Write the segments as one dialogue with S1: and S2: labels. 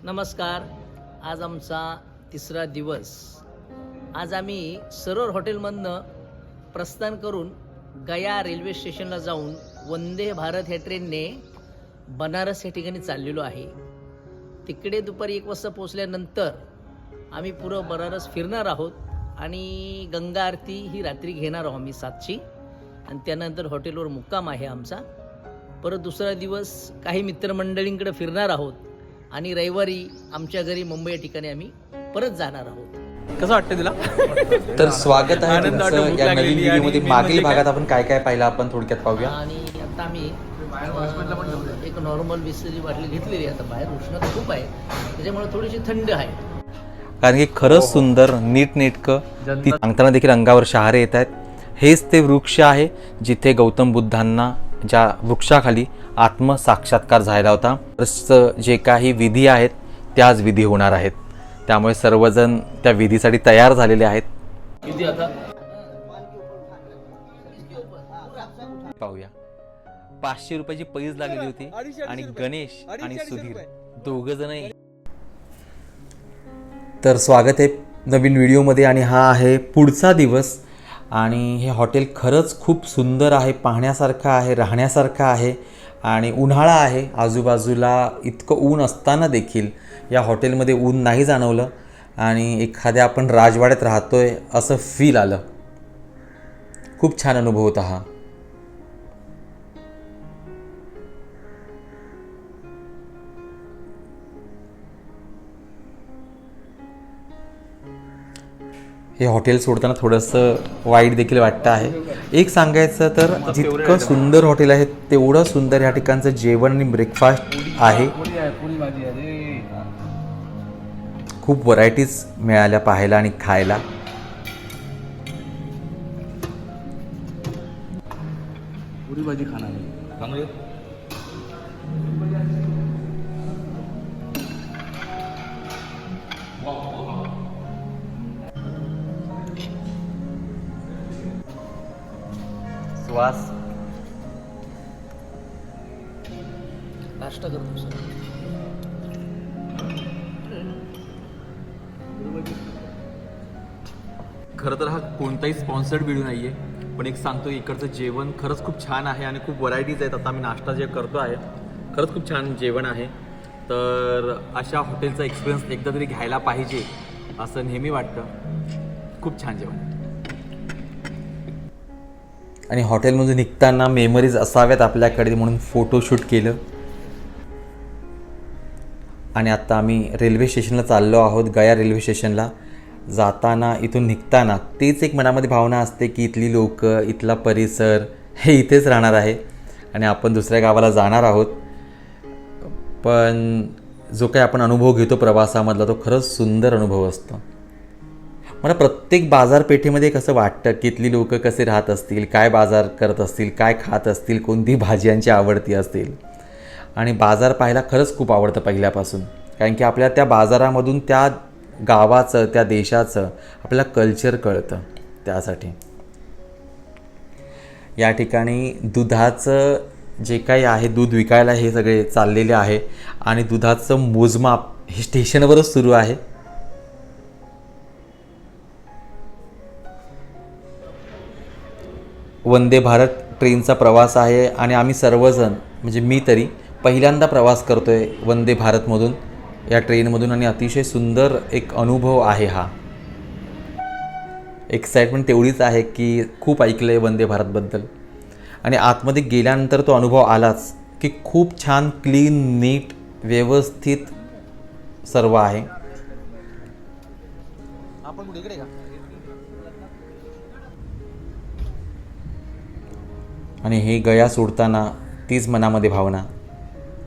S1: नमस्कार. आज आमचा तिसरा दिवस. आज आम्ही सरोवर हॉटेलमधनं प्रस्थान करून गया रेल्वे स्टेशनला जाऊन वंदे भारत ह्या ट्रेनने बनारस या ठिकाणी चाललेलो आहे. तिकडे दुपारी 1 वाजता पोचल्यानंतर आम्ही पुरं बनारस फिरणार आहोत आणि गंगा आरती ही रात्री घेणार आहोत आम्ही 7ची आणि त्यानंतर हॉटेलवर मुक्काम आहे आमचा. परत दुसरा दिवस काही मित्रमंडळींकडे फिरणार आहोत आणि रविवारी आमच्या घरी मुंबई या ठिकाणी आम्ही परत जाणार आहोत.
S2: कसं वाटतं तुला?
S3: तर स्वागत आहे तुमचं या नवीन व्हिडिओमध्ये. मागील भागात आपण काय काय पाहिलं आपण थोडक्यात पाहूया.
S1: आणि आता आम्ही एक नॉर्मल विसरी बाटली घेतलेली आहे. आता बाहेर उष्णता खूप आहे त्याच्यामुळे थोडीशी थंड आहे.
S3: कारण की खरंच सुंदर नीटनेटकं ती सांगताना देखील अंगावर शहारे येत आहेत. हेच ते वृक्ष आहे जिथे गौतम बुद्धांना ज्या वृक्षाखाली आत्मसाक्षात्कार झाला होता. जे काही विधी आहेत त्याच विधी होणार आहेत. त्यामुळे सर्वजण त्या विधीसाठी तयार झालेले आहेत. पाहूया. 500 रुपयाची पैज लागलेली होती आणि गणेश आणि सुधीर दोघ जण. तर स्वागत आहे नवीन व्हिडिओमध्ये आणि हा आहे पुढचा दिवस. आणि हे हॉटेल खरंच खूप सुंदर आहे, पाहण्यासारखं आहे, राहण्यासारखं आहे. आणि उन्हाळा आहे, आजूबाजूला इतकं ऊन असताना देखील या हॉटेलमध्ये ऊन नाही जाणवलं आणि एखाद्या आपण राजवाड्यात राहतोय असं फील आलं. खूप छान अनुभव होता हा. हे हॉटेल सोडताना थोडंसं वाईट देखील वाटतं आहे. एक सांगायचं तर जितकं सुंदर हॉटेल आहे तेवढं सुंदर ह्या ठिकाणचं जेवण आणि ब्रेकफास्ट आहे. खूप व्हरायटीज मिळाल्या पाहायला आणि खायला.
S2: पुरी भाजी खाणार.
S3: वास
S1: नाश्ता करतो सर.
S2: खरं तर हा कोणताही स्पॉन्सर्ड व्हिडिओ नाही आहे, पण एक सांगतो इकडचं जेवण खरंच खूप छान आहे आणि खूप व्हरायटीज आहेत. आता आम्ही नाश्ता जे करतो आहे खरंच खूप छान जेवण आहे. तर अशा हॉटेलचा एक्सपिरियन्स एकदा तरी घ्यायला पाहिजे असं नेहमी वाटतं. खूप छान जेवण आहे.
S3: आणि हॉटेलमधून निघताना मेमरीज असाव्यात आपल्याकडे म्हणून फोटोशूट केलं. आणि आता आम्ही रेल्वे स्टेशनला चाललो आहोत, गया रेल्वे स्टेशनला. जाताना इथून निघताना तेच एक मनामध्ये भावना असते की इथली लोक, इथला परिसर हे इथेच राहणार आहे आणि आपण दुसऱ्या गावाला जाणार आहोत. पण जो काही आपण अनुभव घेतो प्रवासामधला तो खरंच सुंदर अनुभव असतो. मला प्रत्येक बाजारपेठेमध्ये कसं वाटतं की इथली लोक कसे राहत असतील, काय बाजार करत असतील, काय खात असतील, कोणती भाज्यांची आवडती असतील. आणि बाजार पाहायला खरंच खूप आवडतं पहिल्यापासून. कारण की आपल्या त्या बाजारामधून त्या गावाचं, त्या देशाचं आपल्याला कल्चर कळतं. त्यासाठी या ठिकाणी दुधाचं जे काही आहे, दूध विकायला हे सगळे चाललेले आहे आणि दुधाचं मोजमाप हे स्टेशनवरच सुरू आहे. वंदे भारत ट्रेनचा प्रवास आहे आणि आम्ही सर्वजण म्हणजे मी तरी पहिल्यांदा प्रवास करतो आहे वंदे भारतमधून, या ट्रेनमधून. आणि अतिशय सुंदर एक अनुभव आहे हा. एक्साइटमेंट तेवढीच आहे की खूप ऐकलं आहे वंदे भारतबद्दल. आणि आतमध्ये गेल्यानंतर तो अनुभव आलाच की खूप छान, क्लीन, नीट, व्यवस्थित सर्व आहे.
S2: आपण कुठे इकडे का?
S3: आणि हे गया सोडताना तीच मनामध्ये भावना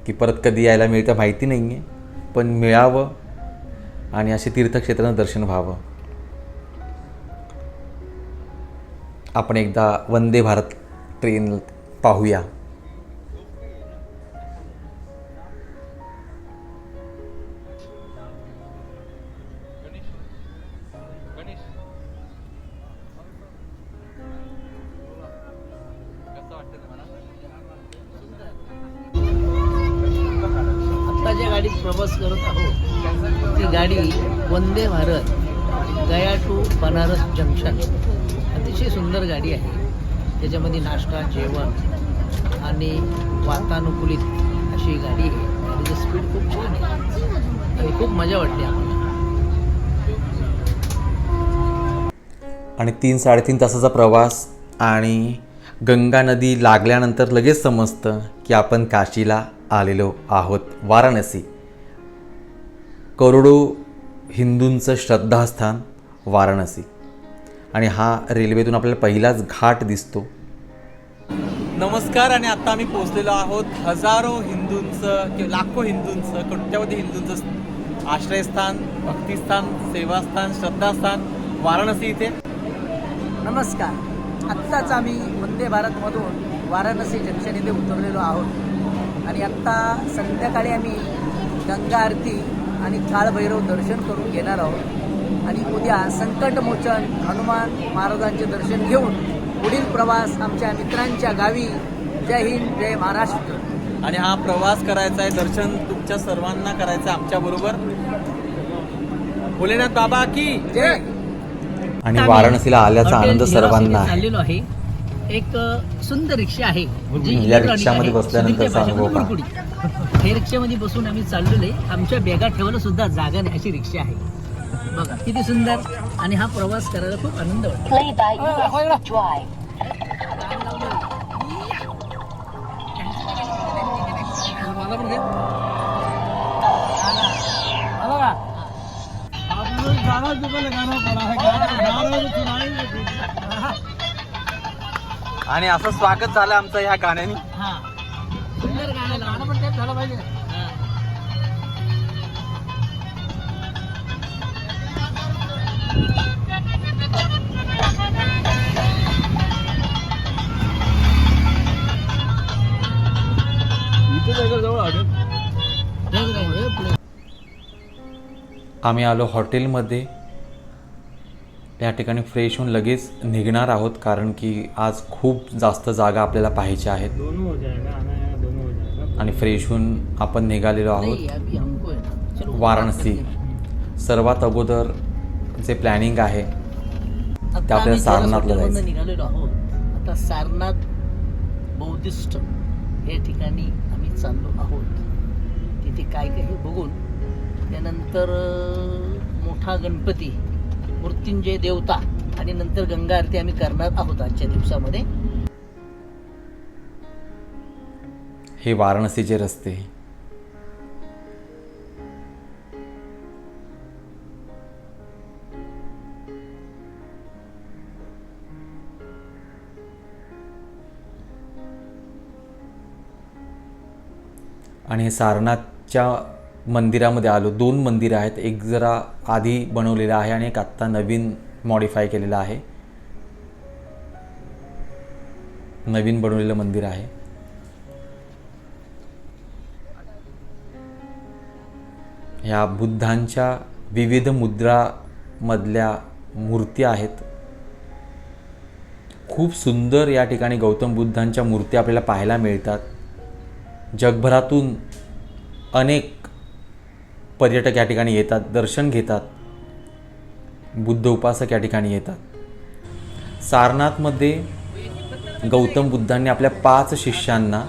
S3: की परत कधी यायला मिळतं माहिती नाही आहे, पण मिळावं आणि असे तीर्थक्षेत्रांचं दर्शन व्हावं. आपण एकदा वंदे भारत ट्रेन पाहूया.
S1: आत्ताच्या गाडीत प्रवास करत आहोत ती गाडी वंदे भारत गया टू बनारस जंक्शन. अतिशय सुंदर गाडी आहे. त्याच्यामध्ये नाश्ता, जेवण आणि वातानुकूलित अशी गाडी आहे. गाडीचं स्पीड खूप छान आहे आणि खूप मजा वाटते आम्हाला.
S3: आणि 3-3.5 तासाचा प्रवास आणि गंगा नदी लागल्यानंतर लगेच समजतं की आपण काशीला आलेलो आहोत. वाराणसी, करोडो हिंदूंचं श्रद्धास्थान वाराणसी. आणि हा रेल्वेतून आपल्याला पहिलाच घाट दिसतो.
S2: नमस्कार. आणि आता आम्ही पोहोचलेलो आहोत हजारो हिंदूंचं किंवा लाखो हिंदूंचं, कोट्यवधी हिंदूंचं आश्रयस्थान, भक्तिस्थान, सेवास्थान, श्रद्धास्थान वाराणसी इथे.
S1: नमस्कार. आत्ताच आम्ही वंदे भारतमधून वाराणसी जंक्शन इथे उतरलेलो आहोत आणि आत्ता संध्याकाळी आम्ही गंगा आरती आणि काळभैरव दर्शन करून घेणार आहोत आणि उद्या संकटमोचन हनुमान महाराजांचे दर्शन घेऊन पुढील प्रवास आमच्या मित्रांच्या गावी. जय हिंद, जय महाराष्ट्र.
S2: आणि हा प्रवास करायचा आहे, दर्शन तुमच्या सर्वांना करायचं आहे आमच्याबरोबर. भोलेनाथ बाबा की
S1: जय.
S3: आणि वाराणसीला आल्याचा आनंद सर्वांना आहे.
S1: चाललेलो आहे. एक सुंदर रिक्षा आहे जी
S3: या
S1: इलेक्ट्रॉनिक
S3: रिक्षामध्ये
S1: आहे.
S3: बसल्यानंतरचा
S1: सुंदर
S3: अनुभव पहा.
S1: गुडगुडी. हे रिक्षामध्ये बसून आम्ही चाललेलो आहे. आमच्या बॅगा ठेवायला सुद्धा जागा नाही अशी रिक्षा आहे. बघा किती सुंदर. आणि हा प्रवास करायला खूप आनंद वाटतो.
S4: Play by ESP Drive.
S1: मला पण घे.
S2: आणि असं स्वागत झालं आमचं ह्या गाण्याने.
S1: हा, सुंदर गाणं लावा. मला पण तेच झालं पाहिजे. हा.
S3: आम्ही आलो हॉटेलमध्ये. या ठिकाणी फ्रेश होऊन लगेच निघणार आहोत कारण की आज खूप जास्त जागा आपल्याला पाहायच्या आहेत. आणि फ्रेश होऊन आपण निघालेलो आहोत
S1: नहीं, अभी हमको है ना. चलो,
S3: वाराणसी. सर्वात अगोदर जे प्लॅनिंग आहे
S1: आता
S3: आपल्याला
S1: आम्ही
S3: सारनाथला
S1: हॉटेलमधनं
S3: जायचं.
S1: निघालेलो आहोत. आता सारनाथ बौद्धिस्ट या ठिकाणी आम्ही चाललो आहोत. तिथे काय काय हे बघून त्यानंतर मोठा गणपती, मृत्युंजय देवता आणि नंतर गंगा आरती आम्ही करणार आहोत आजच्या दिवसामध्ये.
S3: हे वाराणसीचे रस्ते. आणि हे सारनाथच्या मंदिरामध्ये आलो. 2 मंदिरं आहेत. एक जरा आधी बनवलेलं आहे आणि एक आत्ता नवीन मॉडिफाय केलेलं आहे. नवीन बनवलेलं मंदिर आहे. ह्या बुद्धांच्या विविध मुद्रामधल्या मूर्ती आहेत. खूप सुंदर या ठिकाणी गौतम बुद्धांच्या मूर्ती आपल्याला पाहायला मिळतात. जगभरातून अनेक पर्यटक या ठिकाणी येतात, दर्शन घेतात. बुद्ध उपासक या ठिकाणी येतात. सारनाथमध्ये गौतम बुद्धांनी आपल्या 5 शिष्यांना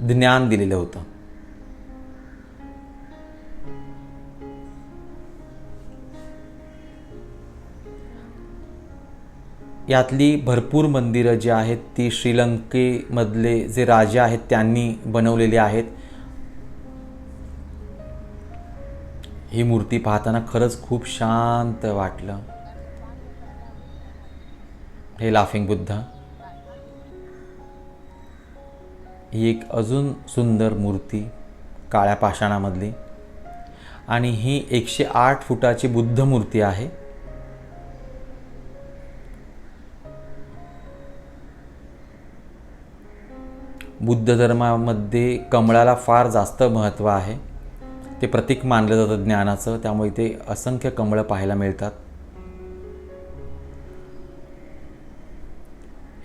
S3: ज्ञान दिलेलं होतं. यातली भरपूर मंदिरं जी आहेत ती श्रीलंकेमधले जे राजे आहेत त्यांनी बनवलेली आहेत. ही मूर्ती पाहताना खरंच खूप शांत वाटलं. हे लाफिंग बुद्ध. ही एक अजून सुंदर मूर्ती काळ्या पाषाणामधली. आणि ही 108 फुटाची बुद्ध मूर्ती आहे. बुद्ध धर्मामध्ये कमळाला फार जास्त महत्त्व आहे. ते प्रतीक मानलं जातं ज्ञानाचं. त्यामुळे इथे असंख्य कमळं पाहायला मिळतात.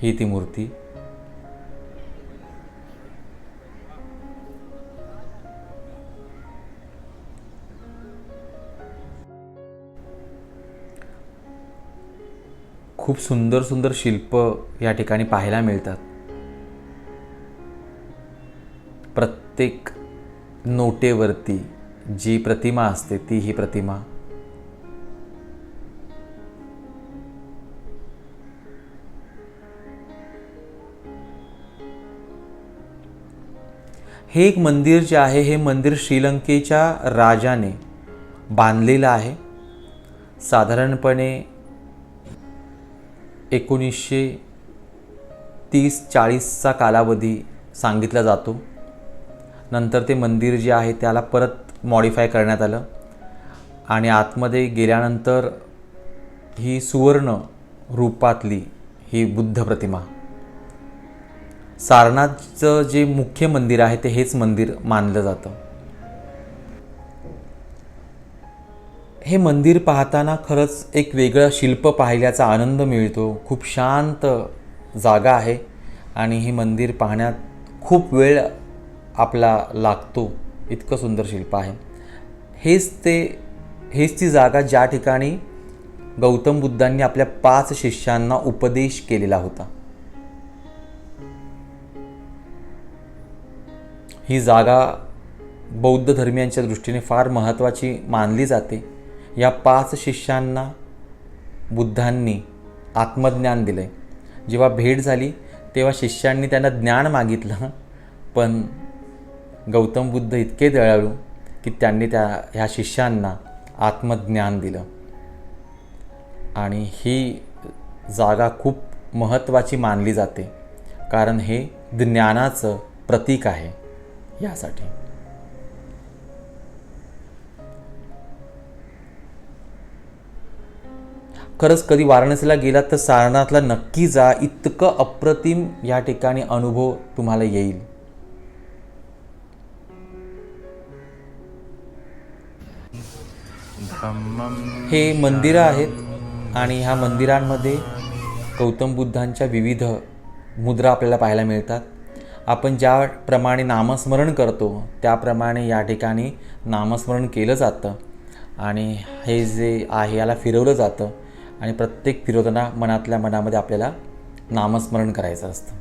S3: ही ती मूर्ती. खूप सुंदर सुंदर शिल्प या ठिकाणी पाहायला मिळतात. प्रत्येक नोटेवरती जी प्रतिमा असते ती ही प्रतिमा हे एक मंदिर जे आहे हे मंदिर श्रीलंकेच्या राजाने बांधलेलं आहे. साधारणपणे 1930-40चा कालावधी सांगितला जातो. नंतर ते मंदिर जे आहे त्याला परत मॉडिफाय करण्यात आलं आणि आतमध्ये गेल्यानंतर ही सुवर्ण रूपातली ही बुद्ध प्रतिमा, सारनाथचं जे मुख्य मंदिर आहे ते हेच मंदिर मानलं जातं. हे मंदिर पाहताना खरंच एक वेगळं शिल्प पाहिल्याचा आनंद मिळतो. खूप शांत जागा आहे आणि हे मंदिर पाहण्यात खूप वेळ आपला लागतो. इतकं सुंदर शिल्प आहे. हेच ती जागा ज्या ठिकाणी गौतम बुद्धांनी आपल्या 5 शिष्यांना उपदेश केलेला होता. ही जागा बौद्ध धर्मियांच्या दृष्टीने फार महत्त्वाची मानली जाते. या 5 शिष्यांना बुद्धांनी आत्मज्ञान दिले. जेव्हा भेट झाली तेव्हा शिष्यांनी त्यांना ज्ञान मागितलं, पण गौतम बुद्ध इतके दयाळू की त्यांनी ह्या शिष्यांना आत्मज्ञान दिलं. आणि ही जागा खूप महत्त्वाची मानली जाते कारण हे ज्ञानाचं प्रतीक आहे. यासाठी खरंच कधी वाराणसीला गेलात तर सारनाथला नक्की जा. इतकं अप्रतिम या ठिकाणी अनुभव तुम्हाला येईल. हे मंदिरं आहेत आणि ह्या मंदिरांमध्ये गौतम बुद्धांच्या विविध मुद्रा आपल्याला पाहायला मिळतात. आपण ज्याप्रमाणे नामस्मरण करतो त्याप्रमाणे या ठिकाणी नामस्मरण केलं जातं आणि हे जे आहे याला फिरवलं जातं आणि प्रत्येक फिरवताना मनातल्या मनामध्ये आपल्याला नामस्मरण करायचं असतं.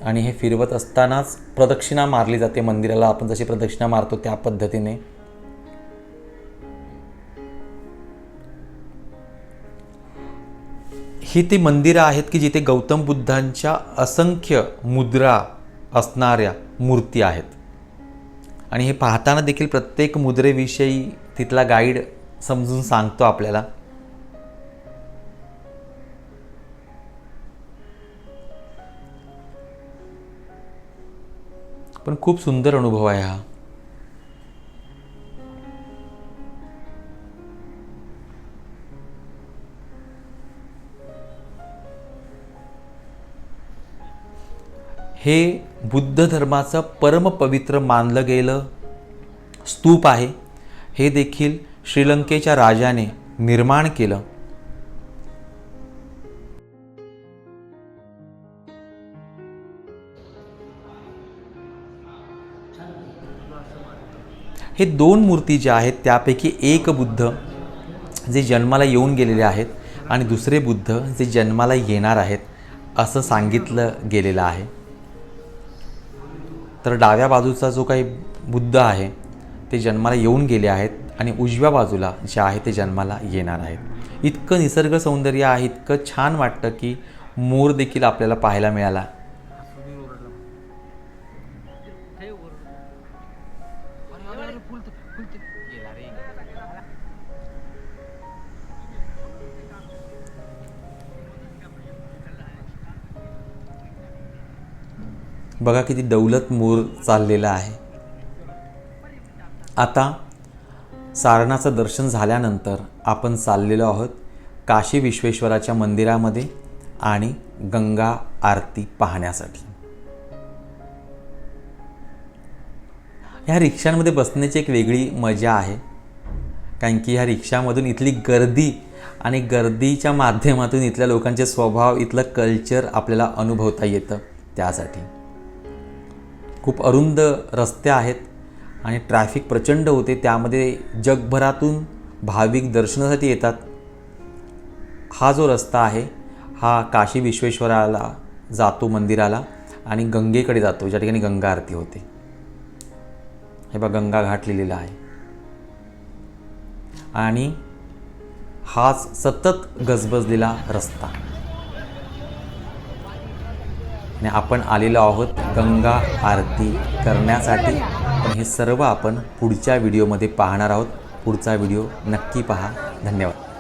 S3: आणि हे फिरवत असतानाच प्रदक्षिणा मारली जाते मंदिराला. आपण जशी प्रदक्षिणा मारतो त्या पद्धतीने. ही ती मंदिरं आहेत की जिथे गौतम बुद्धांच्या असंख्य मुद्रा असणाऱ्या मूर्ती आहेत. आणि हे पाहताना देखील प्रत्येक मुद्रेविषयी तिथला गाईड समजून सांगतो आपल्याला. पण खूप सुंदर अनुभव आहे हा. हे बुद्ध धर्माचं परमपवित्र मानलं गेलं स्तूप आहे. हे देखील श्रीलंकेच्या राजाने निर्माण केलं. हे 2 मूर्ती ज्या आहेत त्यापैकी एक बुद्ध जे जन्माला येऊन गेलेले आहेत आणि दुसरे बुद्ध जे जन्माला येणार आहेत असं सांगितलं गेलेलं आहे. तर डाव्या बाजूचा जो काही बुद्ध आहे ते जन्माला येऊन गेले आहेत आणि उजव्या बाजूला जे आहे ते जन्माला येणार आहेत. इतकं निसर्ग सौंदर्य आहे, इतकं छान वाटतं की मोर देखील आपल्याला पाहायला मिळाला. बघा किती दौलत मोर चाललेला आहे. आता सारनाथचं दर्शन झाल्यानंतर आपण चाललेलो आहोत काशी विश्वेश्वराच्या मंदिरामध्ये आणि गंगा आरती पाहण्यासाठी. ह्या रिक्षांमध्ये बसण्याची एक वेगळी मजा आहे कारण की ह्या रिक्षामधून इथली गर्दी आणि गर्दीच्या माध्यमातून इथल्या लोकांचे स्वभाव, इथलं कल्चर आपल्याला अनुभवता येतं. त्यासाठी खूप अरुंद रस्ते आहेत आणि ट्रॅफिक प्रचंड होते. त्यामध्ये जगभरातून भाविक दर्शनासाठी येतात. हा जो रस्ता आहे हा काशी विश्वेश्वराला जातो मंदिराला आणि गंगेकडे जातो, ज्या ठिकाणी गंगा आरती होते. हे बघा गंगा घाट लिहिलेला आहे. आणि हाच सतत गजबजलेला रस्ता आणि आपण आलेलो आहोत गंगा आरती करण्यासाठी. पण हे सर्व आपण पुढच्या व्हिडिओमध्ये पाहणार आहोत. पुढचा व्हिडिओ नक्की पहा. धन्यवाद.